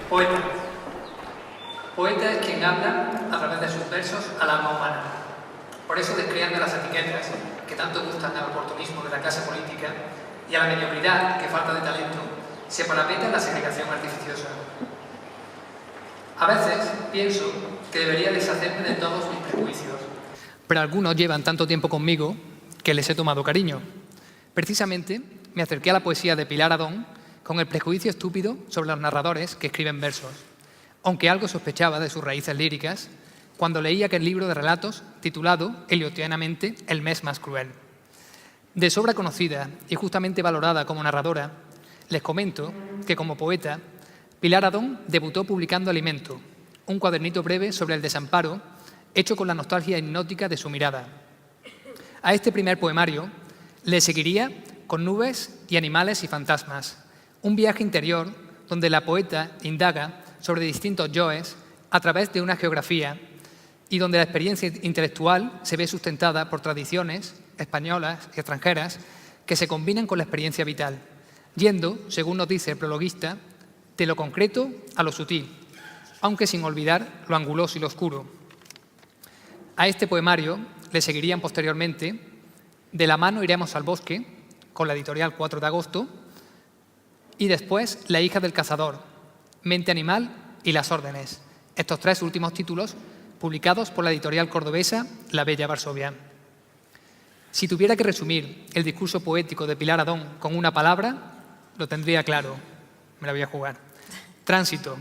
Poeta. Poeta es quien habla a través de sus versos al alma humana. Por eso descrean de las etiquetas que tanto gustan al oportunismo de la clase política y a la mediocridad que falta de talento se parapeta en la segregación artificiosa. A veces pienso que debería deshacerme de todos mis prejuicios, pero algunos llevan tanto tiempo conmigo que les he tomado cariño. Precisamente me acerqué a la poesía de Pilar Adón con el prejuicio estúpido sobre los narradores que escriben versos, aunque algo sospechaba de sus raíces líricas cuando leí aquel libro de relatos titulado eliotianamente El mes más cruel. De sobra conocida y justamente valorada como narradora, les comento que como poeta, Pilar Adón debutó publicando Alimento, un cuadernito breve sobre el desamparo hecho con la nostalgia hipnótica de su mirada. A este primer poemario le seguiría con Nubes y animales y fantasmas, un viaje interior donde la poeta indaga sobre distintos yoes a través de una geografía y donde la experiencia intelectual se ve sustentada por tradiciones españolas y extranjeras que se combinan con la experiencia vital, yendo, según nos dice el prologuista, de lo concreto a lo sutil, aunque sin olvidar lo anguloso y lo oscuro. A este poemario le seguirían posteriormente De la mano iremos al bosque, con la editorial 4 de agosto, y después La hija del cazador, Mente animal y Las órdenes, estos tres últimos títulos publicados por la editorial cordobesa La Bella Varsovia. Si tuviera que resumir el discurso poético de Pilar Adón con una palabra, lo tendría claro. Me la voy a jugar. Tránsito.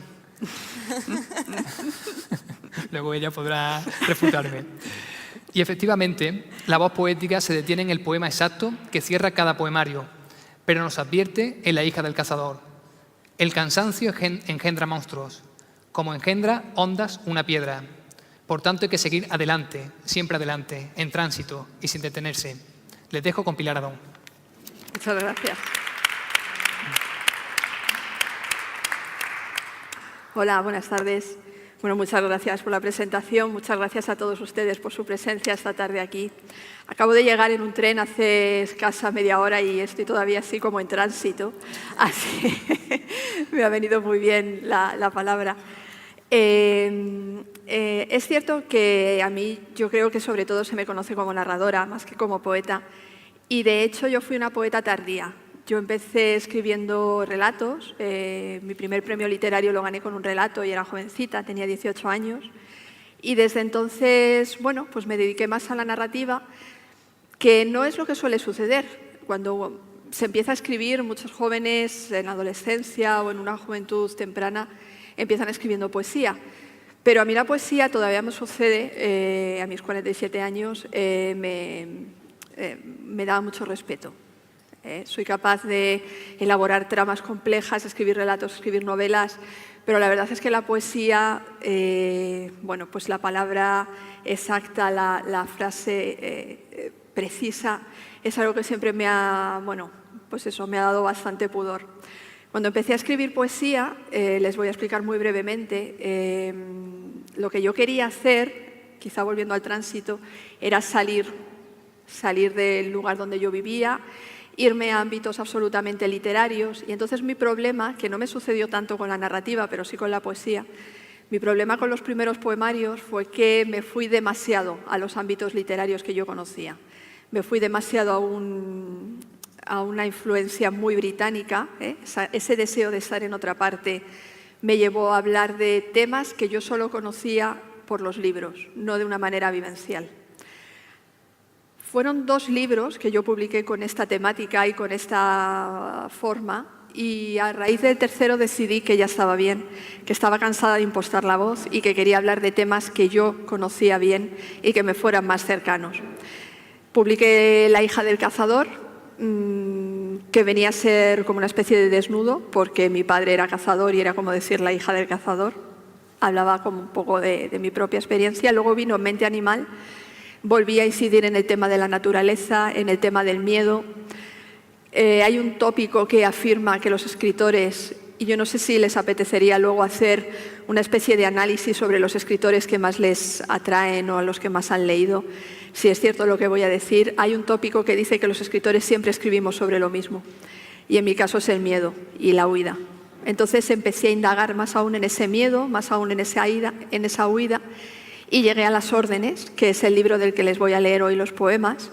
Luego ella podrá refutarme. Y efectivamente, la voz poética se detiene en el poema exacto que cierra cada poemario, pero nos advierte en La hija del cazador. El cansancio engendra monstruos. como engendra ondas una piedra. Por tanto, hay que seguir adelante, siempre adelante, en tránsito y sin detenerse. Les dejo con Pilar Adón. Muchas gracias. Hola, buenas tardes. Bueno, muchas gracias por la presentación, muchas gracias a todos ustedes por su presencia esta tarde aquí. Acabo de llegar en un tren hace escasa media hora y estoy todavía así como en tránsito, así me ha venido muy bien la palabra. Es cierto que a mí yo creo que sobre todo se me conoce como narradora más que como poeta y de hecho yo fui una poeta tardía. Yo empecé escribiendo relatos, mi primer premio literario lo gané con un relato y era jovencita, tenía 18 años. Y desde entonces, bueno, pues me dediqué más a la narrativa, que no es lo que suele suceder. Cuando se empieza a escribir, muchos jóvenes en la adolescencia o en una juventud temprana empiezan escribiendo poesía. Pero a mí la poesía todavía me sucede, a mis 47 años, me da mucho respeto. Soy capaz de elaborar tramas complejas, escribir relatos, escribir novelas, pero la verdad es que la poesía, bueno, pues la palabra exacta, la frase precisa, es algo que siempre me ha, bueno, pues eso, me ha dado bastante pudor. Cuando empecé a escribir poesía, les voy a explicar muy brevemente, lo que yo quería hacer, quizá volviendo al tránsito, era salir del lugar donde yo vivía, irme a ámbitos absolutamente literarios. Y entonces mi problema, que no me sucedió tanto con la narrativa, pero sí con la poesía, mi problema con los primeros poemarios fue que me fui demasiado a los ámbitos literarios que yo conocía. Me fui demasiado a una influencia muy británica. Ese deseo de estar en otra parte me llevó a hablar de temas que yo solo conocía por los libros, no de una manera vivencial. Fueron 2 libros que yo publiqué con esta temática y con esta forma y a raíz del tercero decidí que ya estaba bien, que estaba cansada de impostar la voz y que quería hablar de temas que yo conocía bien y que me fueran más cercanos. Publiqué La hija del cazador, que venía a ser como una especie de desnudo porque mi padre era cazador y era como decir la hija del cazador. Hablaba como un poco de mi propia experiencia. Luego vino Mente animal. Volví a incidir en el tema de la naturaleza, en el tema del miedo. Hay un tópico que afirma que los escritores, y yo no sé si les apetecería luego hacer una especie de análisis sobre los escritores que más les atraen o a los que más han leído, si es cierto lo que voy a decir, hay un tópico que dice que los escritores siempre escribimos sobre lo mismo. Y en mi caso es el miedo y la huida. Entonces empecé a indagar más aún en ese miedo, más aún en esa huida, y llegué a Las órdenes, que es el libro del que les voy a leer hoy los poemas,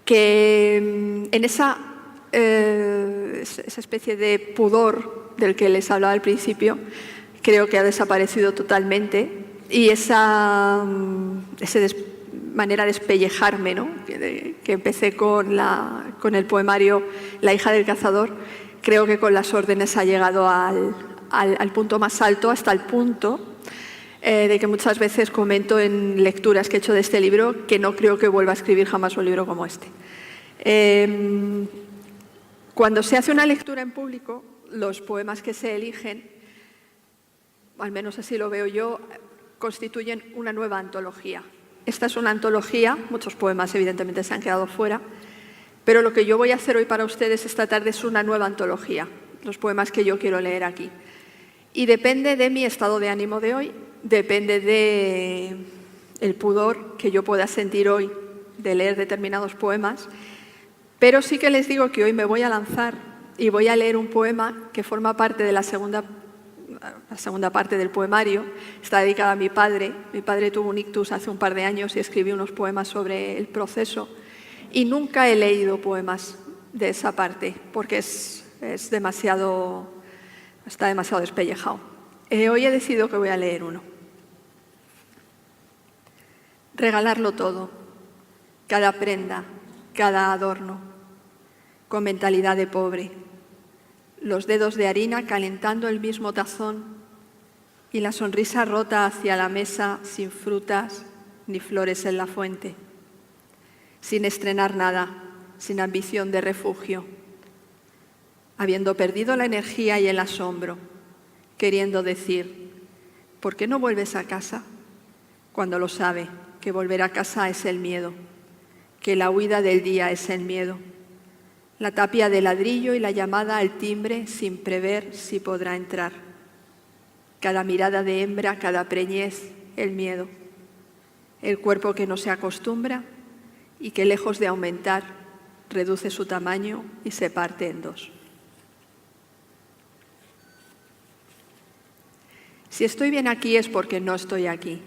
que en esa especie de pudor del que les hablaba al principio, creo que ha desaparecido totalmente, y esa manera de despellejarme, ¿no? que empecé con el poemario La hija del cazador, creo que con Las órdenes ha llegado al punto más alto, hasta el punto de que muchas veces comento en lecturas que he hecho de este libro que no creo que vuelva a escribir jamás un libro como este. Cuando se hace una lectura en público, los poemas que se eligen, al menos así lo veo yo, constituyen una nueva antología. Esta es una antología, muchos poemas evidentemente se han quedado fuera, pero lo que yo voy a hacer hoy para ustedes esta tarde es una nueva antología, los poemas que yo quiero leer aquí. Y depende de mi estado de ánimo de hoy, depende del pudor que yo pueda sentir hoy de leer determinados poemas, pero sí que les digo que hoy me voy a lanzar y voy a leer un poema que forma parte de la segunda parte del poemario. Está dedicada a mi padre. Mi padre tuvo un ictus hace un par de años y escribí unos poemas sobre el proceso y nunca he leído poemas de esa parte porque está demasiado despellejado. Hoy he decidido que voy a leer uno. Regalarlo todo, cada prenda, cada adorno, con mentalidad de pobre, los dedos de harina calentando el mismo tazón y la sonrisa rota hacia la mesa sin frutas ni flores en la fuente, sin estrenar nada, sin ambición de refugio, habiendo perdido la energía y el asombro, queriendo decir, ¿Por qué no vuelves a casa? Cuando lo sabe, que volver a casa es el miedo, que la huida del día es el miedo. La tapia de ladrillo y la llamada al timbre sin prever si podrá entrar. Cada mirada de hembra, cada preñez, el miedo. El cuerpo que no se acostumbra y que lejos de aumentar, reduce su tamaño y se parte en dos. Si estoy bien aquí es porque no estoy aquí,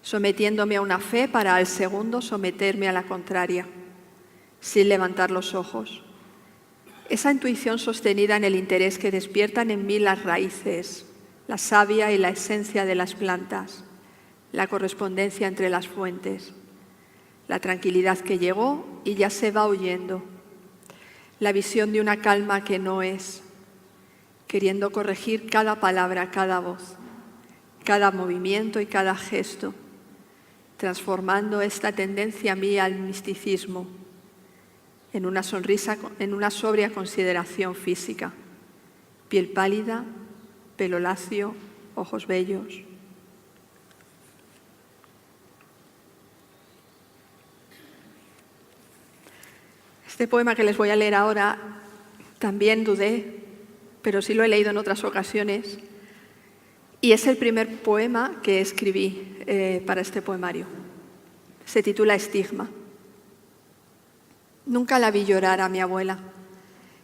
sometiéndome a una fe para al segundo someterme a la contraria, sin levantar los ojos. Esa intuición sostenida en el interés que despiertan en mí las raíces, la savia y la esencia de las plantas, la correspondencia entre las fuentes, la tranquilidad que llegó y ya se va huyendo, la visión de una calma que no es, queriendo corregir cada palabra, cada voz, cada movimiento y cada gesto, transformando esta tendencia mía al misticismo en una sonrisa, en una sobria consideración física, piel pálida, pelo lacio, ojos bellos. Este poema que les voy a leer ahora también dudé, pero sí lo he leído en otras ocasiones, y es el primer poema que escribí para este poemario. Se titula Estigma. Nunca la vi llorar a mi abuela.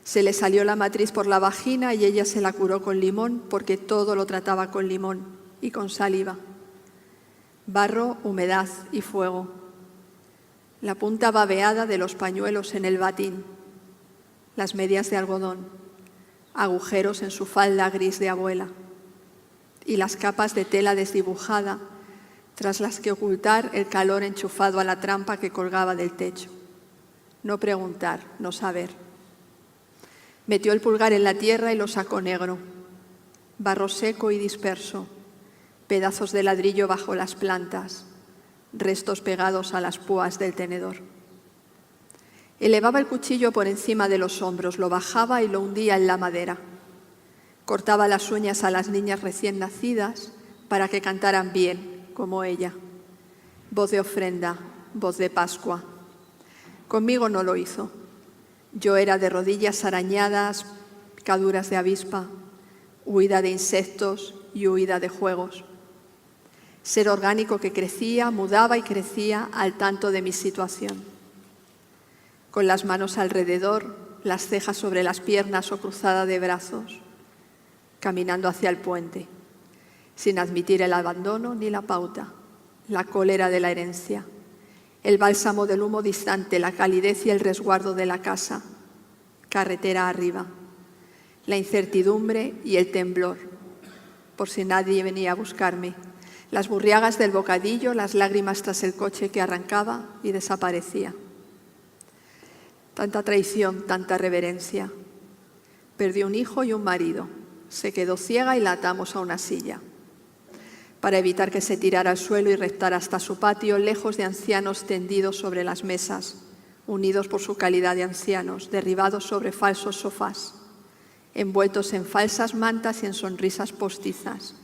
Se le salió la matriz por la vagina y ella se la curó con limón porque todo lo trataba con limón y con saliva. Barro, humedad y fuego. La punta babeada de los pañuelos en el batín. Las medias de algodón. Agujeros en su falda gris de abuela. Y las capas de tela desdibujada tras las que ocultar el calor enchufado a la trampa que colgaba del techo. No preguntar, no saber. Metió el pulgar en la tierra y lo sacó negro. Barro seco y disperso. Pedazos de ladrillo bajo las plantas. Restos pegados a las púas del tenedor. Elevaba el cuchillo por encima de los hombros, lo bajaba y lo hundía en la madera. Cortaba las uñas a las niñas recién nacidas para que cantaran bien, como ella. Voz de ofrenda, voz de Pascua. Conmigo no lo hizo. Yo era de rodillas arañadas, picaduras de avispa, huida de insectos y huida de juegos. Ser orgánico que crecía, mudaba y crecía al tanto de mi situación. Con las manos alrededor, las cejas sobre las piernas o cruzada de brazos, caminando hacia el puente, sin admitir el abandono ni la pauta, la cólera de la herencia, el bálsamo del humo distante, la calidez y el resguardo de la casa, carretera arriba, la incertidumbre y el temblor, por si nadie venía a buscarme, las burriagas del bocadillo, las lágrimas tras el coche que arrancaba y desaparecía. Tanta traición, tanta reverencia. Perdió un hijo y un marido. Se quedó ciega y la atamos a una silla. Para evitar que se tirara al suelo y reptara hasta su patio, lejos de ancianos tendidos sobre las mesas, unidos por su calidad de ancianos, derribados sobre falsos sofás, envueltos en falsas mantas y en sonrisas postizas,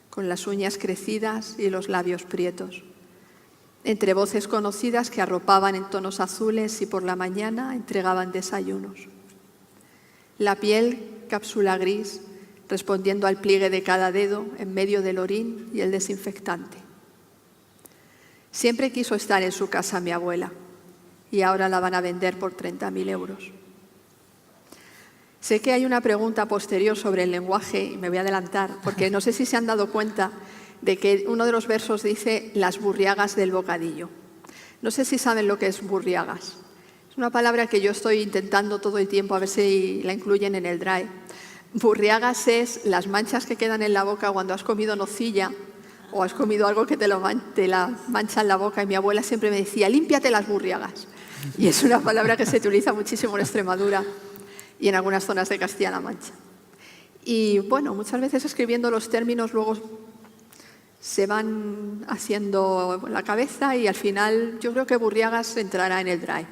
con las uñas crecidas y los labios prietos, entre voces conocidas que arropaban en tonos azules y por la mañana entregaban desayunos. La piel, cápsula gris, respondiendo al pliegue de cada dedo en medio del orín y el desinfectante. Siempre quiso estar en su casa mi abuela y ahora la van a vender por 30.000 euros. Sé que hay una pregunta posterior sobre el lenguaje y me voy a adelantar porque no sé si se han dado cuenta de que uno de los versos dice las burriagas del bocadillo. No sé si saben lo que es burriagas. Es una palabra que yo estoy intentando todo el tiempo a ver si la incluyen en el Drive. Burriagas es las manchas que quedan en la boca cuando has comido nocilla o has comido algo que te la mancha en la boca. Y mi abuela siempre me decía, límpiate las burriagas. Y es una palabra que se utiliza muchísimo en Extremadura y en algunas zonas de Castilla-La Mancha. Y bueno, muchas veces escribiendo los términos luego se van haciendo la cabeza y al final yo creo que burriagas entrará en el Drive.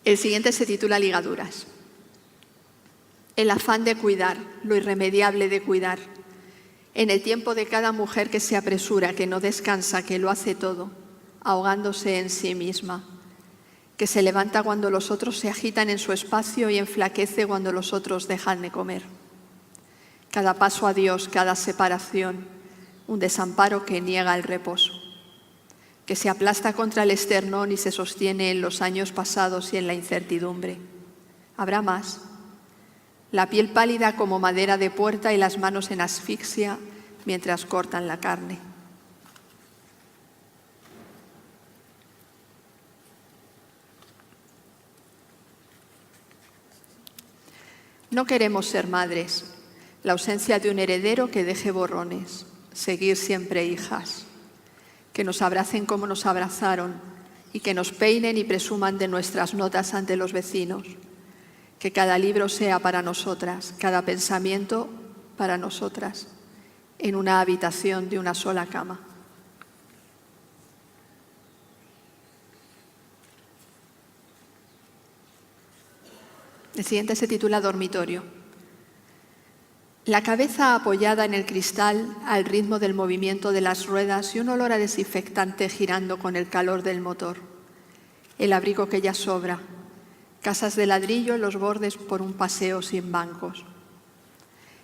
El siguiente se titula Ligaduras. El afán de cuidar, lo irremediable de cuidar. En el tiempo de cada mujer que se apresura, que no descansa, que lo hace todo, ahogándose en sí misma, que se levanta cuando los otros se agitan en su espacio y enflaquece cuando los otros dejan de comer. Cada paso a Dios, cada separación, un desamparo que niega el reposo, que se aplasta contra el esternón y se sostiene en los años pasados y en la incertidumbre. ¿Habrá más? La piel pálida como madera de puerta y las manos en asfixia mientras cortan la carne. No queremos ser madres, la ausencia de un heredero que deje borrones, seguir siempre hijas, que nos abracen como nos abrazaron y que nos peinen y presuman de nuestras notas ante los vecinos, que cada libro sea para nosotras, cada pensamiento para nosotras, en una habitación de una sola cama. El siguiente se titula Dormitorio. La cabeza apoyada en el cristal al ritmo del movimiento de las ruedas y un olor a desinfectante girando con el calor del motor. El abrigo que ya sobra. Casas de ladrillo en los bordes por un paseo sin bancos.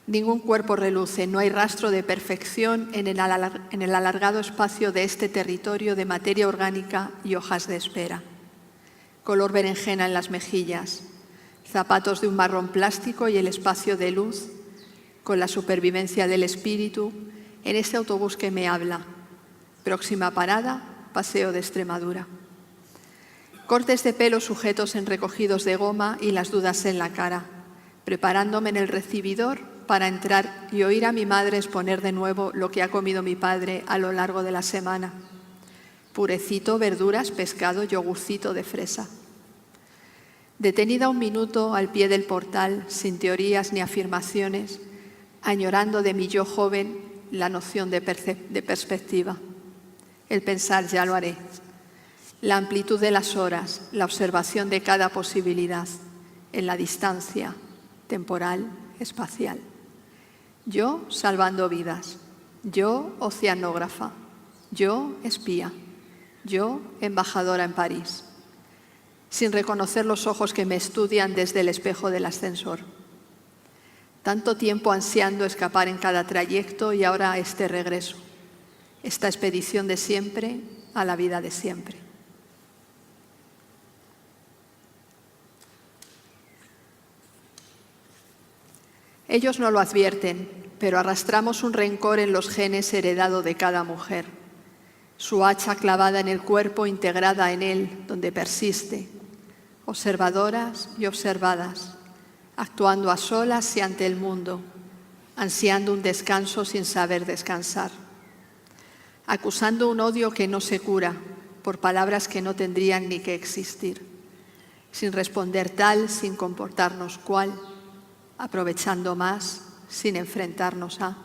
Ningún cuerpo reluce, no hay rastro de perfección en el alargado espacio de este territorio de materia orgánica y hojas de espera. Color berenjena en las mejillas. Zapatos de un marrón plástico y el espacio de luz, con la supervivencia del espíritu, en este autobús que me habla. Próxima parada, Paseo de Extremadura. Cortes de pelo sujetos en recogidos de goma y las dudas en la cara, preparándome en el recibidor para entrar y oír a mi madre exponer de nuevo lo que ha comido mi padre a lo largo de la semana. Purecito, verduras, pescado, yogurcito de fresa. Detenida un minuto al pie del portal, sin teorías ni afirmaciones, añorando de mi yo joven la noción de perspectiva. El pensar ya lo haré. La amplitud de las horas, la observación de cada posibilidad, en la distancia temporal, espacial. Yo salvando vidas, yo oceanógrafa, yo espía, yo embajadora en París, sin reconocer los ojos que me estudian desde el espejo del ascensor. Tanto tiempo ansiando escapar en cada trayecto y ahora este regreso, esta expedición de siempre a la vida de siempre. Ellos no lo advierten, pero arrastramos un rencor en los genes heredado de cada mujer. Su hacha clavada en el cuerpo, integrada en él, donde persiste. Observadoras y observadas, actuando a solas y ante el mundo, ansiando un descanso sin saber descansar. Acusando un odio que no se cura por palabras que no tendrían ni que existir. Sin responder tal, sin comportarnos cual. Aprovechando más, sin enfrentarnos a.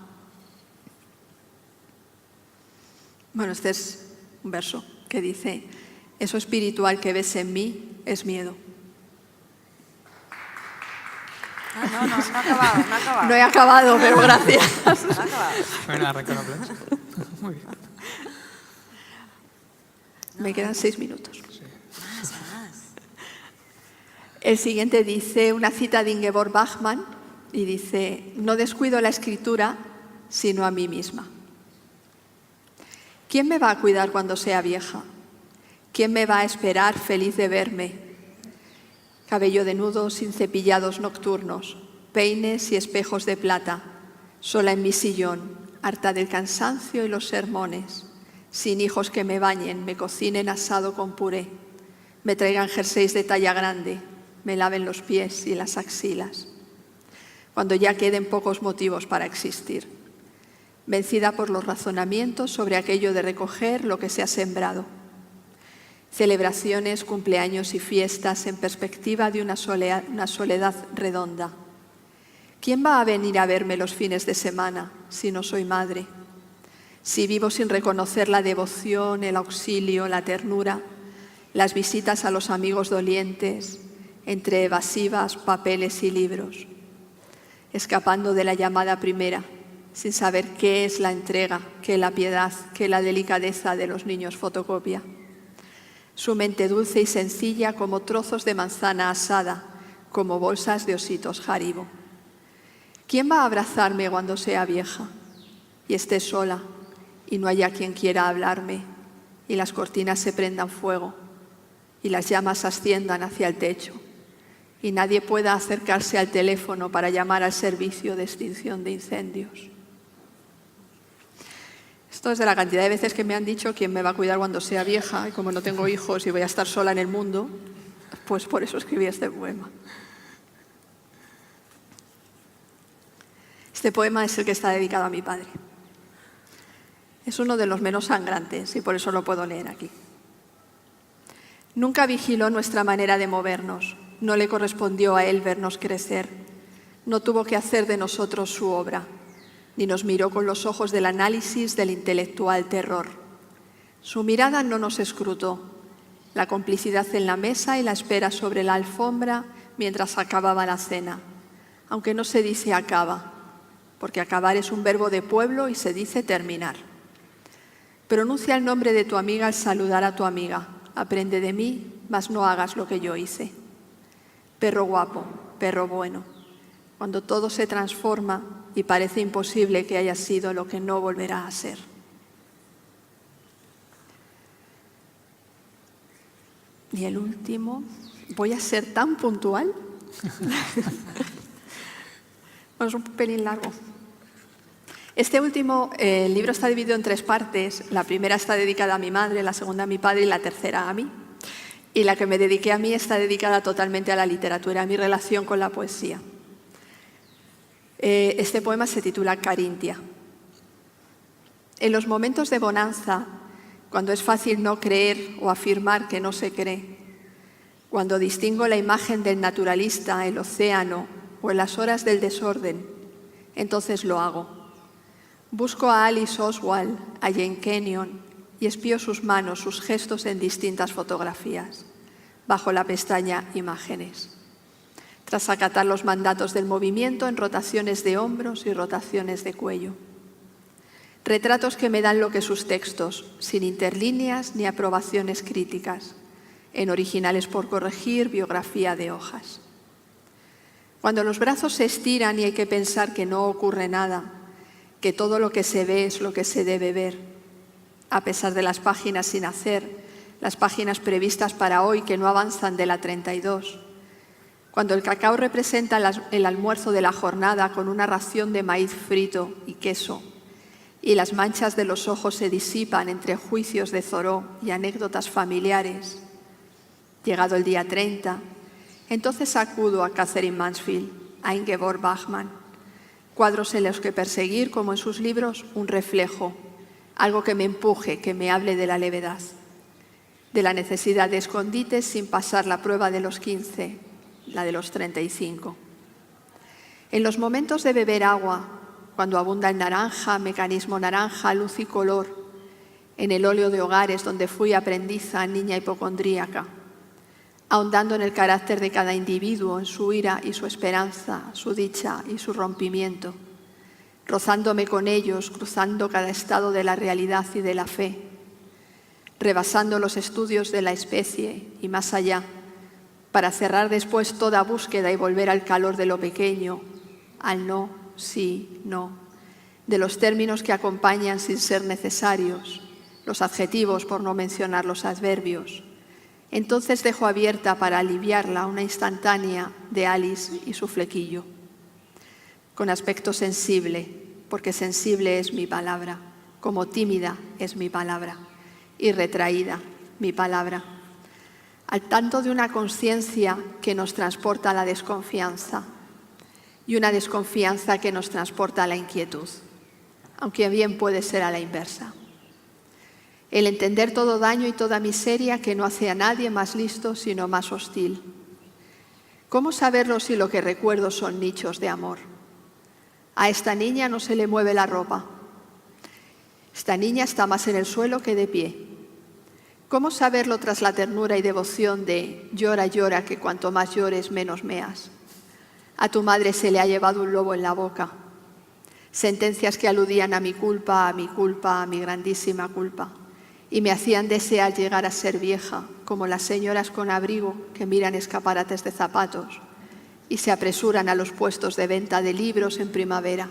Bueno, este es un verso que dice: eso espiritual que ves en mí es miedo. No ha acabado. No he acabado, pero gracias. No ha acabado. Bueno, arranca un aplauso. Muy bien. Me quedan 6 minutos. Sí. Más. El siguiente dice una cita de Ingeborg Bachmann y dice: no descuido la escritura, sino a mí misma. ¿Quién me va a cuidar cuando sea vieja? ¿Quién me va a esperar feliz de verme? Cabello de nudo sin cepillados nocturnos, peines y espejos de plata, sola en mi sillón, harta del cansancio y los sermones, sin hijos que me bañen, me cocinen asado con puré, me traigan jerseys de talla grande, me laven los pies y las axilas, cuando ya queden pocos motivos para existir, vencida por los razonamientos sobre aquello de recoger lo que se ha sembrado. Celebraciones, cumpleaños y fiestas en perspectiva de una soledad redonda. ¿Quién va a venir a verme los fines de semana si no soy madre? Si vivo sin reconocer la devoción, el auxilio, la ternura, las visitas a los amigos dolientes, entre evasivas, papeles y libros. escapando de la llamada primera, sin saber qué es la entrega, qué la piedad, qué la delicadeza de los niños fotocopia. Su mente dulce y sencilla como trozos de manzana asada, como bolsas de ositos Haribo. ¿Quién va a abrazarme cuando sea vieja y esté sola y no haya quien quiera hablarme y las cortinas se prendan fuego y las llamas asciendan hacia el techo y nadie pueda acercarse al teléfono para llamar al servicio de extinción de incendios? Esto es de la cantidad de veces que me han dicho quién me va a cuidar cuando sea vieja, y como no tengo hijos y voy a estar sola en el mundo, pues por eso escribí este poema. Este poema es el que está dedicado a mi padre. Es uno de los menos sangrantes y por eso lo puedo leer aquí. Nunca vigiló nuestra manera de movernos, no le correspondió a él vernos crecer, no tuvo que hacer de nosotros su obra, ni nos miró con los ojos del análisis del intelectual terror. Su mirada no nos escrutó, la complicidad en la mesa y la espera sobre la alfombra mientras acababa la cena, aunque no se dice acaba, porque acabar es un verbo de pueblo y se dice terminar. Pronuncia el nombre de tu amiga al saludar a tu amiga. Aprende de mí, mas no hagas lo que yo hice. Perro guapo, perro bueno. Cuando todo se transforma y parece imposible que haya sido lo que no volverá a ser. Y el último, voy a ser tan puntual. Bueno, es un pelín largo. Este último libro está dividido en 3 partes. La primera está dedicada a mi madre, la segunda a mi padre y la tercera a mí. Y la que me dediqué a mí está dedicada totalmente a la literatura, a mi relación con la poesía. Este poema se titula Carintia. En los momentos de bonanza, cuando es fácil no creer o afirmar que no se cree, cuando distingo la imagen del naturalista, el océano o en las horas del desorden, entonces lo hago. Busco a Alice Oswald, a Jane Kenyon y espío sus manos, sus gestos en distintas fotografías, bajo la pestaña Imágenes. Tras acatar los mandatos del movimiento en rotaciones de hombros y rotaciones de cuello. Retratos que me dan lo que sus textos, sin interlíneas ni aprobaciones críticas, en originales por corregir, biografía de hojas. Cuando los brazos se estiran y hay que pensar que no ocurre nada, que todo lo que se ve es lo que se debe ver, a pesar de las páginas sin hacer, las páginas previstas para hoy que no avanzan de la 32, cuando el cacao representa el almuerzo de la jornada con una ración de maíz frito y queso, y las manchas de los ojos se disipan entre juicios de Thoreau y anécdotas familiares. Llegado el día 30, entonces acudo a Catherine Mansfield, a Ingeborg Bachmann, cuadros en los que perseguir, como en sus libros, un reflejo, algo que me empuje, que me hable de la levedad, de la necesidad de escondites sin pasar la prueba de los 15, la de los 35. En los momentos de beber agua, cuando abunda el naranja, mecanismo naranja, luz y color, en el óleo de hogares donde fui aprendiza, niña hipocondríaca, ahondando en el carácter de cada individuo, en su ira y su esperanza, su dicha y su rompimiento, rozándome con ellos, cruzando cada estado de la realidad y de la fe, rebasando los estudios de la especie y más allá, para cerrar después toda búsqueda y volver al calor de lo pequeño, al no, sí, no, de los términos que acompañan sin ser necesarios, los adjetivos por no mencionar los adverbios. Entonces dejo abierta para aliviarla una instantánea de Alice y su flequillo. Con aspecto sensible, porque sensible es mi palabra, como tímida es mi palabra, y retraída mi palabra. Al tanto de una conciencia que nos transporta a la desconfianza y una desconfianza que nos transporta a la inquietud, aunque bien puede ser a la inversa. El entender todo daño y toda miseria que no hace a nadie más listo sino más hostil. ¿Cómo saberlo si lo que recuerdo son nichos de amor? A esta niña no se le mueve la ropa. Esta niña está más en el suelo que de pie. ¿Cómo saberlo tras la ternura y devoción de llora, llora, que cuanto más llores menos meas? A tu madre se le ha llevado un lobo en la boca. Sentencias que aludían a mi culpa, a mi culpa, a mi grandísima culpa, y me hacían desear llegar a ser vieja, como las señoras con abrigo que miran escaparates de zapatos y se apresuran a los puestos de venta de libros en primavera.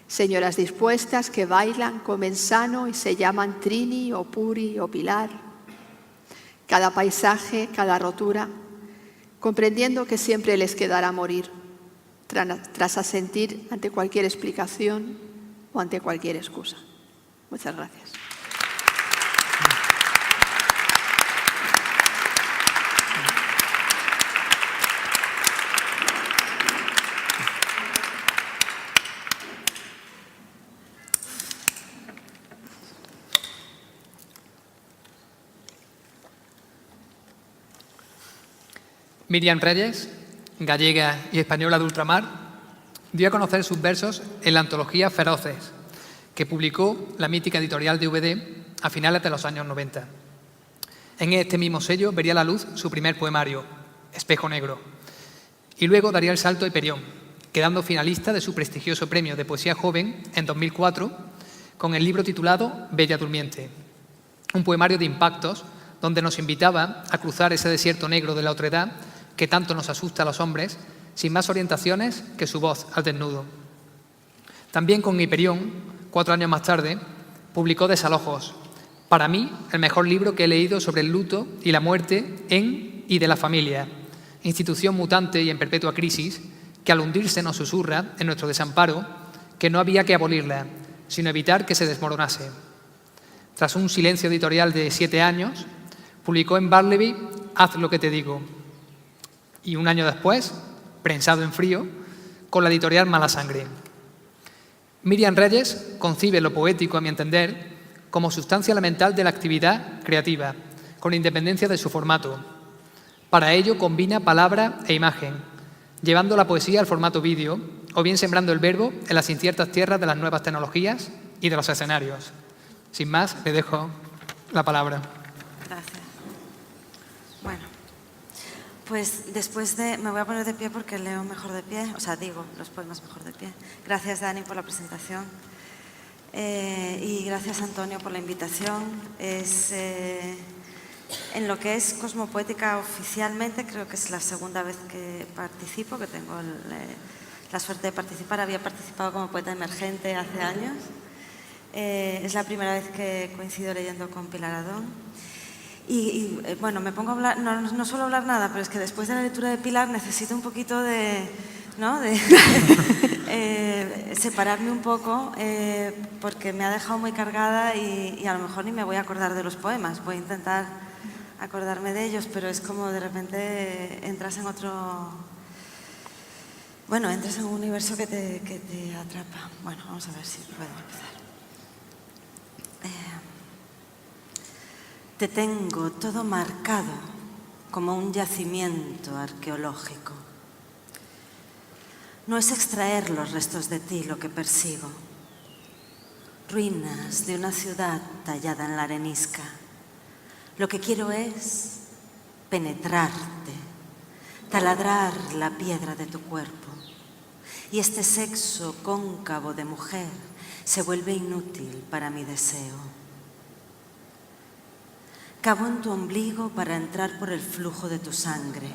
Señoras dispuestas que bailan, comen sano y se llaman Trini o Puri o Pilar. Cada paisaje, cada rotura, comprendiendo que siempre les quedará morir, tras asentir ante cualquier explicación o ante cualquier excusa. Muchas gracias. Miriam Reyes, gallega y española de ultramar, dio a conocer sus versos en la antología Feroces, que publicó la mítica editorial DVD a finales de los años 90. En este mismo sello vería la luz su primer poemario, Espejo Negro, y luego daría el salto a Hiperión, quedando finalista de su prestigioso premio de poesía joven en 2004 con el libro titulado Bella Durmiente, un poemario de impactos donde nos invitaba a cruzar ese desierto negro de la otredad que tanto nos asusta a los hombres, sin más orientaciones que su voz al desnudo. También con Hiperión, 4 años más tarde, publicó Desalojos, para mí el mejor libro que he leído sobre el luto y la muerte en y de la familia, institución mutante y en perpetua crisis, que al hundirse nos susurra en nuestro desamparo que no había que abolirla, sino evitar que se desmoronase. Tras un silencio editorial de 7 años, publicó en Barleby Haz lo que te digo, y un año después, prensado en frío, con la editorial Mala Sangre. Miriam Reyes concibe lo poético, a mi entender, como sustancia elemental de la actividad creativa, con independencia de su formato. Para ello combina palabra e imagen, llevando la poesía al formato vídeo, o bien sembrando el verbo en las inciertas tierras de las nuevas tecnologías y de los escenarios. Sin más, le dejo la palabra. Gracias. Bueno, pues después de... Me voy a poner de pie porque leo mejor de pie, o sea, digo los poemas mejor de pie. Gracias, Dani, por la presentación. Y gracias, Antonio, por la invitación. En lo que es Cosmopoética oficialmente, creo que es la segunda vez que participo, que tengo la suerte de participar. Había participado como poeta emergente hace años. Es la primera vez que coincido leyendo con Pilar Adón. Y bueno, me pongo a hablar, no suelo hablar nada, pero es que después de la lectura de Pilar necesito un poquito de separarme un poco, porque me ha dejado muy cargada y a lo mejor ni me voy a acordar de los poemas. Voy a intentar acordarme de ellos, pero es como de repente entras en otro... Bueno, entras en un universo que te atrapa. Bueno, vamos a ver si puedo empezar. Te tengo todo marcado como un yacimiento arqueológico. No es extraer los restos de ti lo que persigo. Ruinas de una ciudad tallada en la arenisca. Lo que quiero es penetrarte, taladrar la piedra de tu cuerpo. Y este sexo cóncavo de mujer se vuelve inútil para mi deseo. Cavo en tu ombligo para entrar por el flujo de tu sangre.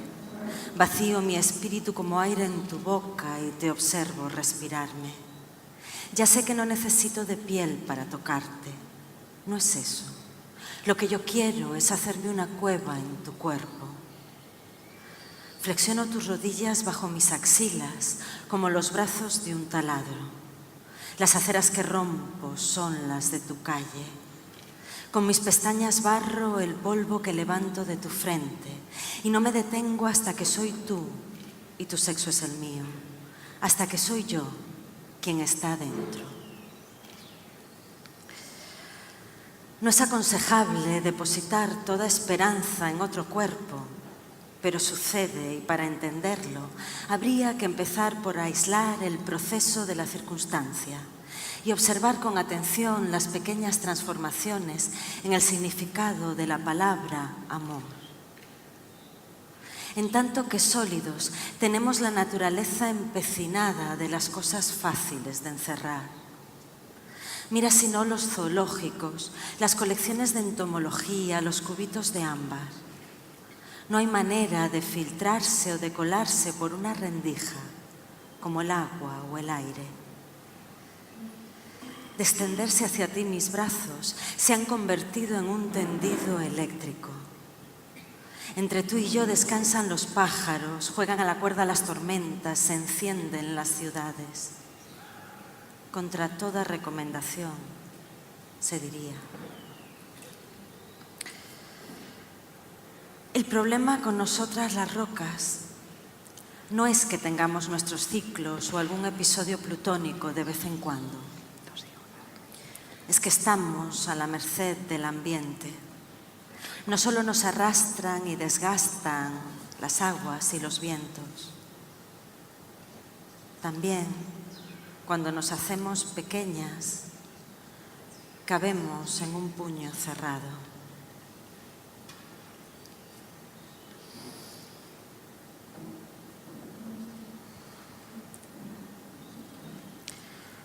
Vacío mi espíritu como aire en tu boca y te observo respirarme. Ya sé que no necesito de piel para tocarte. No es eso. Lo que yo quiero es hacerme una cueva en tu cuerpo. Flexiono tus rodillas bajo mis axilas como los brazos de un taladro. Las aceras que rompo son las de tu calle. Con mis pestañas barro el polvo que levanto de tu frente y no me detengo hasta que soy tú y tu sexo es el mío, hasta que soy yo quien está dentro. No es aconsejable depositar toda esperanza en otro cuerpo, pero sucede y para entenderlo habría que empezar por aislar el proceso de la circunstancia y observar con atención las pequeñas transformaciones en el significado de la palabra amor. en tanto que sólidos tenemos la naturaleza empecinada de las cosas fáciles de encerrar. Mira si no los zoológicos, las colecciones de entomología, los cubitos de ámbar. No hay manera de filtrarse o de colarse por una rendija, como el agua o el aire. De extenderse hacia ti mis brazos se han convertido en un tendido eléctrico. Entre tú y yo descansan los pájaros, juegan a la cuerda las tormentas, se encienden las ciudades. Contra toda recomendación, se diría. El problema con nosotras las rocas no es que tengamos nuestros ciclos o algún episodio plutónico de vez en cuando. Es que estamos a la merced del ambiente. No solo nos arrastran y desgastan las aguas y los vientos. También, cuando nos hacemos pequeñas, cabemos en un puño cerrado.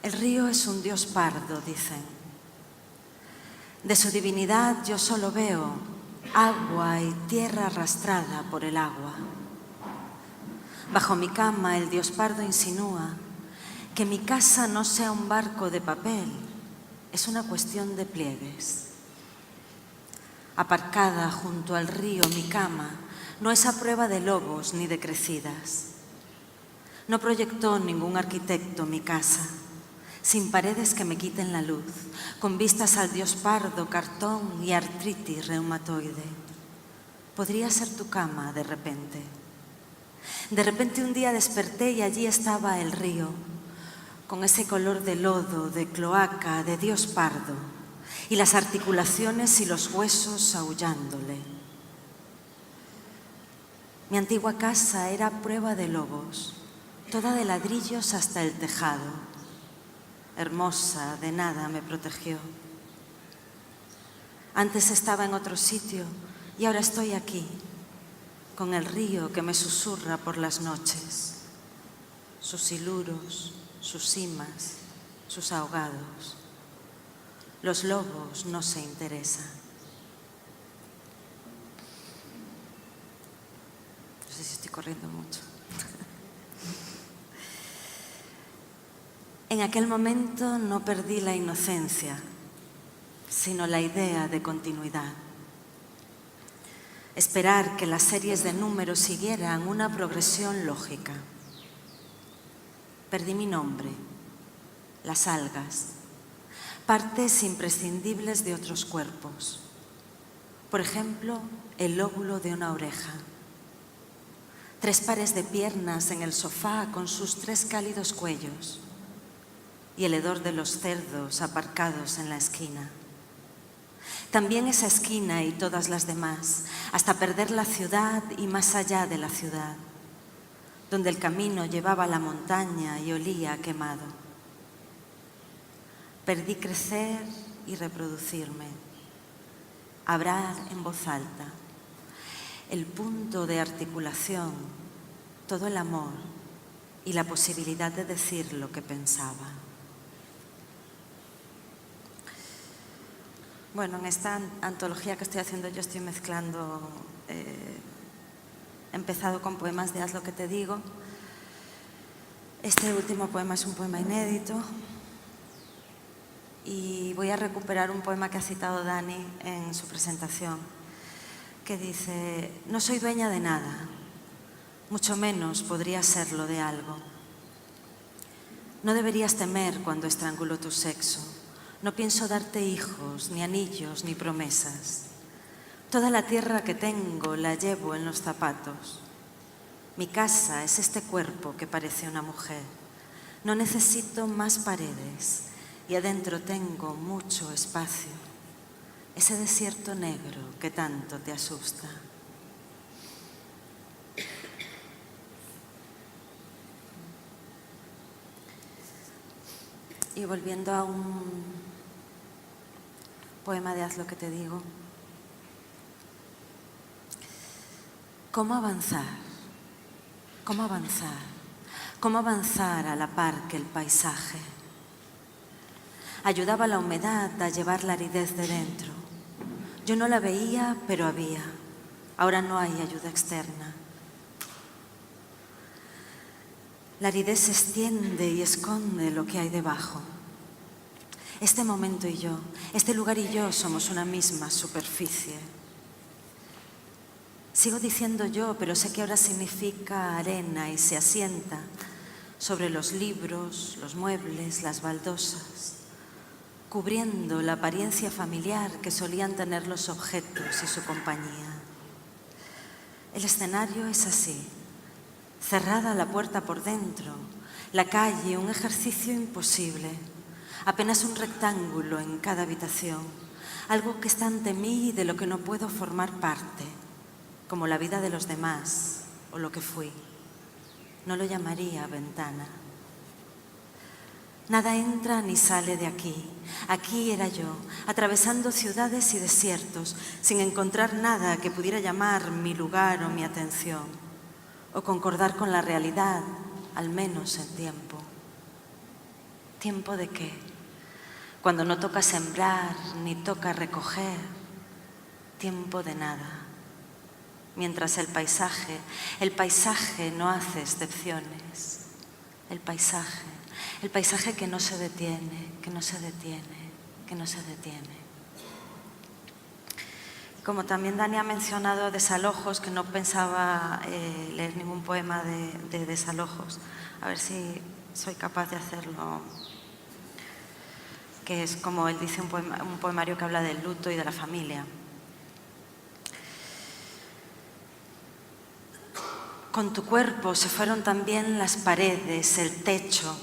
El río es un dios pardo, dicen. De su divinidad yo solo veo agua y tierra arrastrada por el agua. Bajo mi cama el dios pardo insinúa que mi casa no sea un barco de papel, es una cuestión de pliegues. Aparcada junto al río mi cama no es a prueba de lobos ni de crecidas. No proyectó ningún arquitecto mi casa, sin paredes que me quiten la luz, con vistas al dios pardo, cartón y artritis reumatoide. Podría ser tu cama de repente. De repente un día desperté y allí estaba el río, con ese color de lodo, de cloaca, de dios pardo, y las articulaciones y los huesos aullándole. Mi antigua casa era prueba de lobos, toda de ladrillos hasta el tejado. Hermosa, de nada me protegió. Antes estaba en otro sitio y ahora estoy aquí, con el río que me susurra por las noches, sus siluros, sus cimas, sus ahogados. Los lobos no se interesan. No sé si estoy corriendo mucho. En aquel momento no perdí la inocencia, sino la idea de continuidad. Esperar que las series de números siguieran una progresión lógica. Perdí mi nombre, las algas, partes imprescindibles de otros cuerpos. Por ejemplo, el lóbulo de una oreja. 3 pares de piernas en el sofá con sus 3 cálidos cuellos. Y el hedor de los cerdos aparcados en la esquina. También esa esquina y todas las demás, hasta perder la ciudad y más allá de la ciudad, donde el camino llevaba a la montaña y olía a quemado. Perdí crecer y reproducirme, hablar en voz alta, el punto de articulación, todo el amor y la posibilidad de decir lo que pensaba. Bueno, en esta antología que estoy haciendo yo estoy mezclando, he empezado con poemas de Haz lo que te digo. Este último poema es un poema inédito y voy a recuperar un poema que ha citado Dani en su presentación, que dice: no soy dueña de nada, mucho menos podría serlo de algo. No deberías temer cuando estrangulo tu sexo. No pienso darte hijos, ni anillos, ni promesas. Toda la tierra que tengo la llevo en los zapatos. Mi casa es este cuerpo que parece una mujer. No necesito más paredes y adentro tengo mucho espacio. Ese desierto negro que tanto te asusta. Y volviendo a un poema de Haz lo que te digo. ¿Cómo avanzar? ¿Cómo avanzar? ¿Cómo avanzar a la par que el paisaje? Ayudaba la humedad a llevar la aridez de dentro. Yo no la veía, pero había. Ahora no hay ayuda externa. La aridez se extiende y esconde lo que hay debajo. Este momento y yo, este lugar y yo somos una misma superficie. Sigo diciendo yo, pero sé que ahora significa arena y se asienta sobre los libros, los muebles, las baldosas, cubriendo la apariencia familiar que solían tener los objetos y su compañía. El escenario es así, cerrada la puerta por dentro, la calle, un ejercicio imposible, apenas un rectángulo en cada habitación, algo que está ante mí y de lo que no puedo formar parte, como la vida de los demás o lo que fui. No lo llamaría ventana. Nada entra ni sale de aquí. Aquí era yo, atravesando ciudades y desiertos, sin encontrar nada que pudiera llamar mi lugar o mi atención, o concordar con la realidad, al menos en tiempo. ¿Tiempo de qué? Cuando no toca sembrar ni toca recoger, tiempo de nada. Mientras el paisaje no hace excepciones. El paisaje que no se detiene, que no se detiene, que no se detiene. Como también Dani ha mencionado desalojos, que no pensaba leer ningún poema de desalojos, a ver si soy capaz de hacerlo, que es como él dice, un poemario que habla del luto y de la familia. Con tu cuerpo se fueron también las paredes, el techo,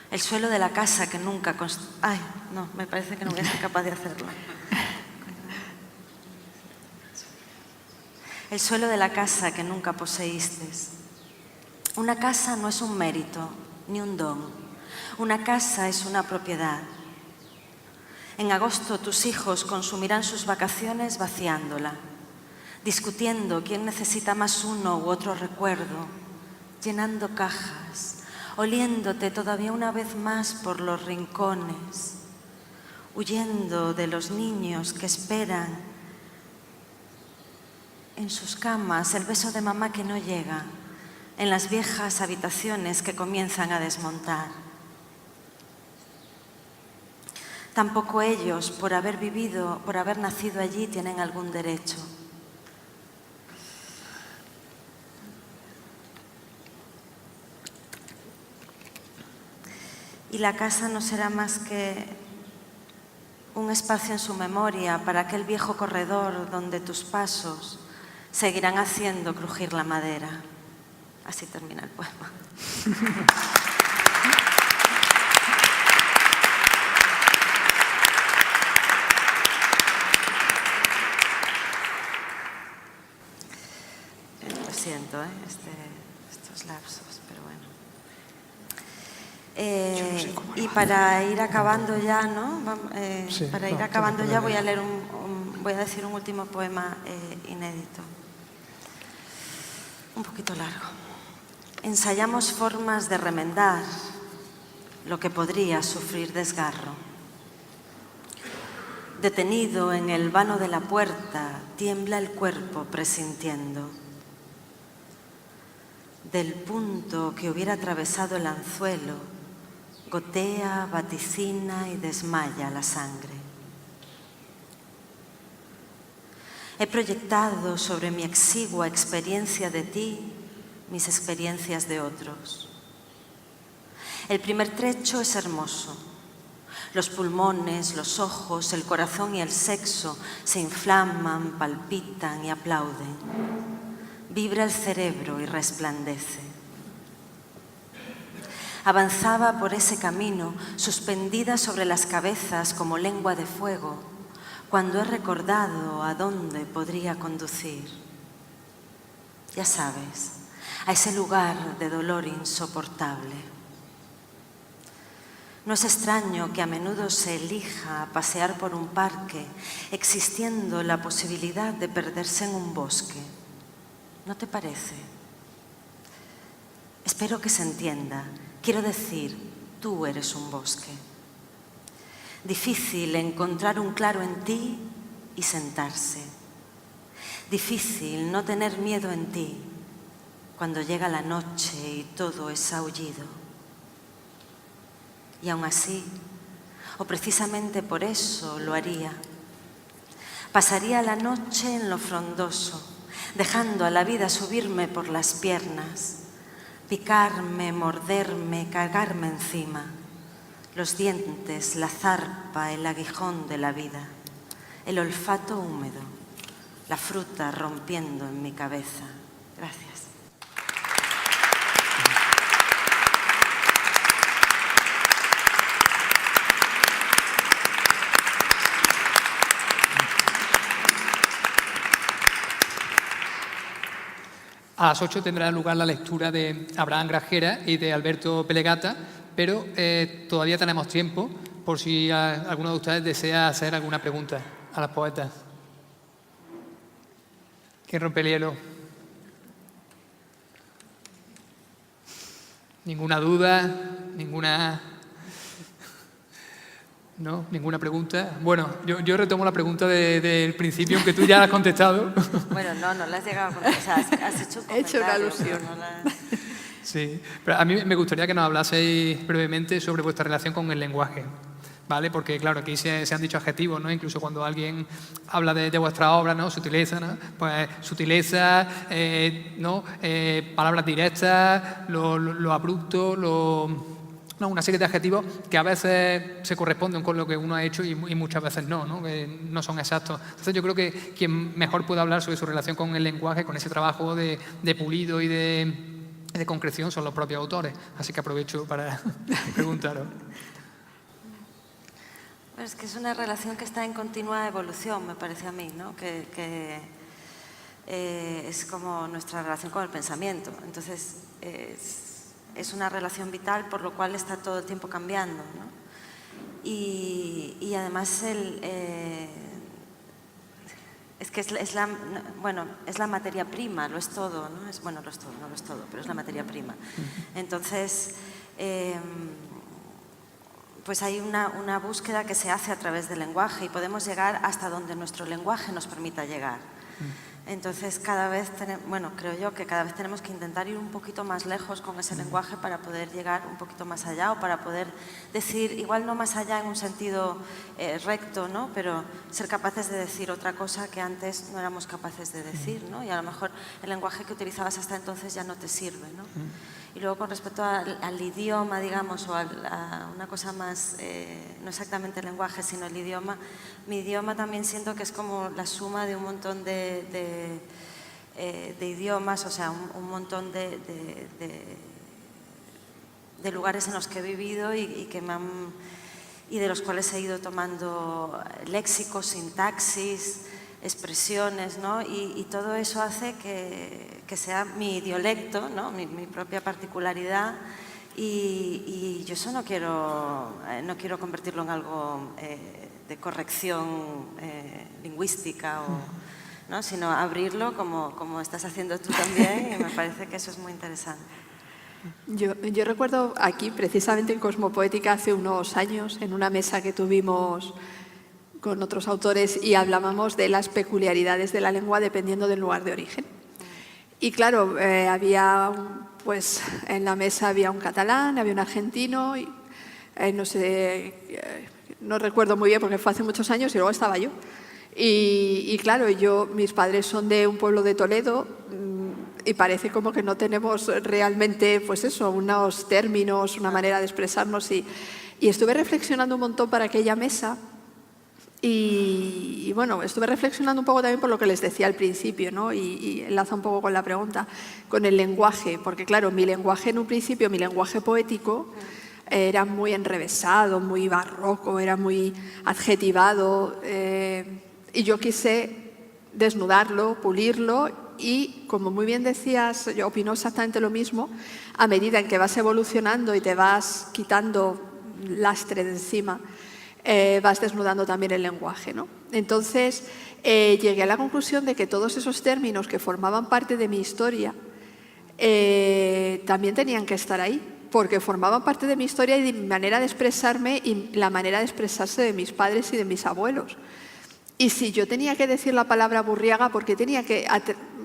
el suelo de la casa que nunca... Ay, no, me parece que no voy a ser capaz de hacerlo. El suelo de la casa que nunca poseíste. Una casa no es un mérito, ni un don. Una casa es una propiedad. En agosto tus hijos consumirán sus vacaciones vaciándola, discutiendo quién necesita más uno u otro recuerdo, llenando cajas, oliéndote todavía una vez más por los rincones, huyendo de los niños que esperan en sus camas el beso de mamá que no llega, en las viejas habitaciones que comienzan a desmontar. Tampoco ellos, por haber nacido allí, tienen algún derecho. Y la casa no será más que un espacio en su memoria para aquel viejo corredor donde tus pasos seguirán haciendo crujir la madera. Así termina el poema. Lo siento, estos lapsos, pero bueno. Y para ir acabando ya, ¿no? Voy a leer voy a decir un último poema inédito, un poquito largo. Ensayamos formas de remendar lo que podría sufrir desgarro. Detenido en el vano de la puerta, tiembla el cuerpo presintiendo. Del punto que hubiera atravesado el anzuelo, gotea, vaticina y desmaya la sangre. He proyectado sobre mi exigua experiencia de ti mis experiencias de otros. El primer trecho es hermoso. Los pulmones, los ojos, el corazón y el sexo se inflaman, palpitan y aplauden. Vibra el cerebro y resplandece. Avanzaba por ese camino, suspendida sobre las cabezas como lengua de fuego, cuando he recordado a dónde podría conducir. Ya sabes, a ese lugar de dolor insoportable. No es extraño que a menudo se elija pasear por un parque, existiendo la posibilidad de perderse en un bosque. ¿No te parece? Espero que se entienda. Quiero decir, tú eres un bosque. Difícil encontrar un claro en ti y sentarse. Difícil no tener miedo en ti cuando llega la noche y todo es aullido. Y aún así, o precisamente por eso lo haría. Pasaría la noche en lo frondoso, dejando a la vida subirme por las piernas, picarme, morderme, cagarme encima, los dientes, la zarpa, el aguijón de la vida, el olfato húmedo, la fruta rompiendo en mi cabeza. Gracias. A las 8 tendrá lugar la lectura de Abraham Grajera y de Alberto Pelegata, pero todavía tenemos tiempo por si alguno de ustedes desea hacer alguna pregunta a las poetas. ¿Quién rompe el hielo? ¿Ninguna duda? ¿No? ¿Ninguna pregunta? Bueno, yo retomo la pregunta del principio, aunque tú ya la has contestado. Bueno, no la has llegado a contestar. Has hecho un comentario. He hecho una alusión. Sí, pero a mí me gustaría que nos hablaseis brevemente sobre vuestra relación con el lenguaje, ¿vale? Porque, claro, aquí se han dicho adjetivos, ¿no? Incluso cuando alguien habla de vuestra obra, ¿no? Sutileza, ¿no? Pues sutileza, ¿no? Palabras directas, lo abrupto, no, una serie de adjetivos que a veces se corresponden con lo que uno ha hecho y muchas veces no, que no son exactos. Entonces yo creo que quien mejor puede hablar sobre su relación con el lenguaje, con ese trabajo de pulido y de concreción, son los propios autores. Así que aprovecho para preguntaros. Bueno, es que es una relación que está en continua evolución, me parece a mí, ¿no? Que es como nuestra relación con el pensamiento. Entonces, es una relación vital, por lo cual está todo el tiempo cambiando, ¿no? Y además es que es la materia prima, lo es todo, ¿no? No lo es todo, pero es la materia prima. Entonces, pues hay una búsqueda que se hace a través del lenguaje y podemos llegar hasta donde nuestro lenguaje nos permita llegar. Entonces, creo yo que cada vez tenemos que intentar ir un poquito más lejos con ese lenguaje para poder llegar un poquito más allá o para poder decir, igual no más allá en un sentido recto, ¿no? Pero ser capaces de decir otra cosa que antes no éramos capaces de decir, ¿no? Y a lo mejor el lenguaje que utilizabas hasta entonces ya no te sirve, ¿no? Y luego con respecto al idioma, digamos, o a una cosa más, no exactamente el lenguaje, sino el idioma, mi idioma también siento que es como la suma de un montón de idiomas, o sea, un montón de lugares en los que he vivido y de los cuales he ido tomando léxicos, sintaxis, expresiones, ¿no? Y todo eso hace que sea mi dialecto, ¿no? Mi propia particularidad y yo eso no quiero convertirlo en algo de corrección lingüística, ¿no? Sino abrirlo como estás haciendo tú también y me parece que eso es muy interesante. Yo recuerdo aquí, precisamente en Cosmopoética, hace unos años, en una mesa que tuvimos con otros autores y hablábamos de las peculiaridades de la lengua dependiendo del lugar de origen. Y claro, en la mesa había un catalán, había un argentino, y, no recuerdo muy bien porque fue hace muchos años y luego estaba yo. Y claro, mis padres son de un pueblo de Toledo y parece como que no tenemos realmente, pues eso, unos términos, una manera de expresarnos. Y estuve reflexionando un montón para aquella mesa. Y bueno, estuve reflexionando un poco también por lo que les decía al principio, ¿no? Y enlaza un poco con la pregunta, con el lenguaje, porque claro, mi lenguaje en un principio, mi lenguaje poético, era muy enrevesado, muy barroco, era muy adjetivado, y yo quise desnudarlo, pulirlo, y como muy bien decías, yo opino exactamente lo mismo, a medida en que vas evolucionando y te vas quitando lastre de encima, vas desnudando también el lenguaje, ¿no? Entonces, llegué a la conclusión de que todos esos términos que formaban parte de mi historia también tenían que estar ahí, porque formaban parte de mi historia y de mi manera de expresarme y la manera de expresarse de mis padres y de mis abuelos. Y si yo tenía que decir la palabra burriaga, ¿por qué tenía que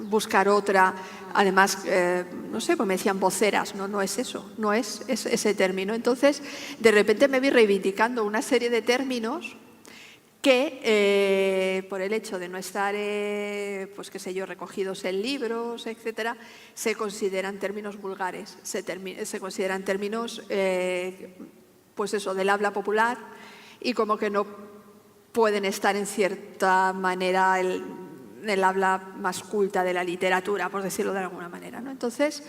buscar otra? Además, no sé, pues me decían voceras, no es eso, no es ese término. Entonces, de repente me vi reivindicando una serie de términos que, por el hecho de no estar, pues qué sé yo, recogidos en libros, etcétera, se consideran términos vulgares, se consideran términos, pues eso, del habla popular, y como que no pueden estar en cierta manera en el habla más culta de la literatura, por decirlo de alguna manera, ¿no? Entonces,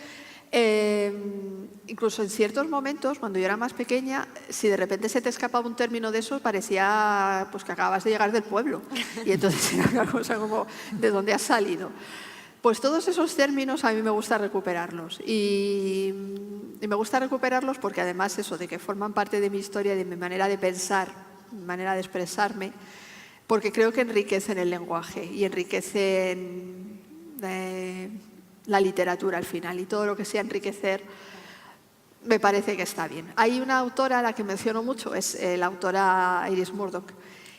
incluso en ciertos momentos, cuando yo era más pequeña, si de repente se te escapaba un término de esos, parecía pues, que acabas de llegar del pueblo. Y entonces era una cosa como, ¿de dónde has salido? Pues todos esos términos a mí me gusta recuperarlos. Y me gusta recuperarlos porque además eso, de que forman parte de mi historia, de mi manera de pensar, mi manera de expresarme, porque creo que enriquecen el lenguaje y enriquecen la literatura al final, y todo lo que sea enriquecer me parece que está bien. Hay una autora a la que menciono mucho, es la autora Iris Murdoch.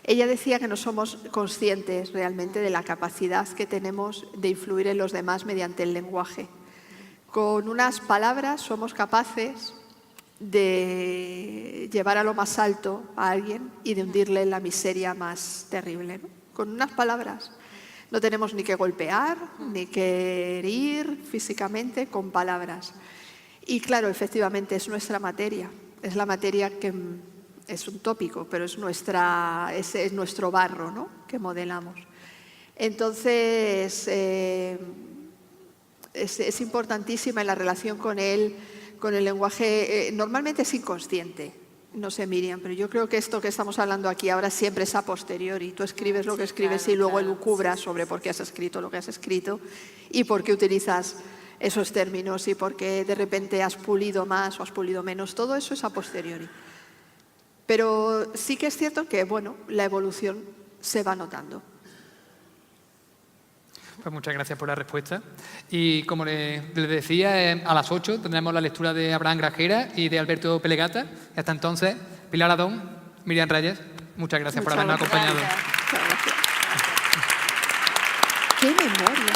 Ella decía que no somos conscientes realmente de la capacidad que tenemos de influir en los demás mediante el lenguaje. Con unas palabras somos capaces de llevar a lo más alto a alguien y de hundirle en la miseria más terrible, ¿no? Con unas palabras. No tenemos ni que golpear, ni que herir físicamente, con palabras. Y claro, efectivamente, es nuestra materia. Es la materia que es un tópico, pero es nuestro barro, ¿no? Que modelamos. Entonces, es importantísima en la relación con él, con el lenguaje. Normalmente es inconsciente. No sé, Miriam, pero yo creo que esto que estamos hablando aquí ahora siempre es a posteriori. Tú escribes lo que escribes y luego elucubras sobre por qué has escrito lo que has escrito y por qué utilizas esos términos y por qué de repente has pulido más o has pulido menos. Todo eso es a posteriori. Pero sí que es cierto que, bueno, la evolución se va notando. Pues muchas gracias por la respuesta. Y como les decía, a las 8 tendremos la lectura de Abraham Grajera y de Alberto Pellegata. Y hasta entonces, Pilar Adón, Miriam Reyes, muchas gracias por habernos acompañado. Muchas gracias. ¡Qué memoria!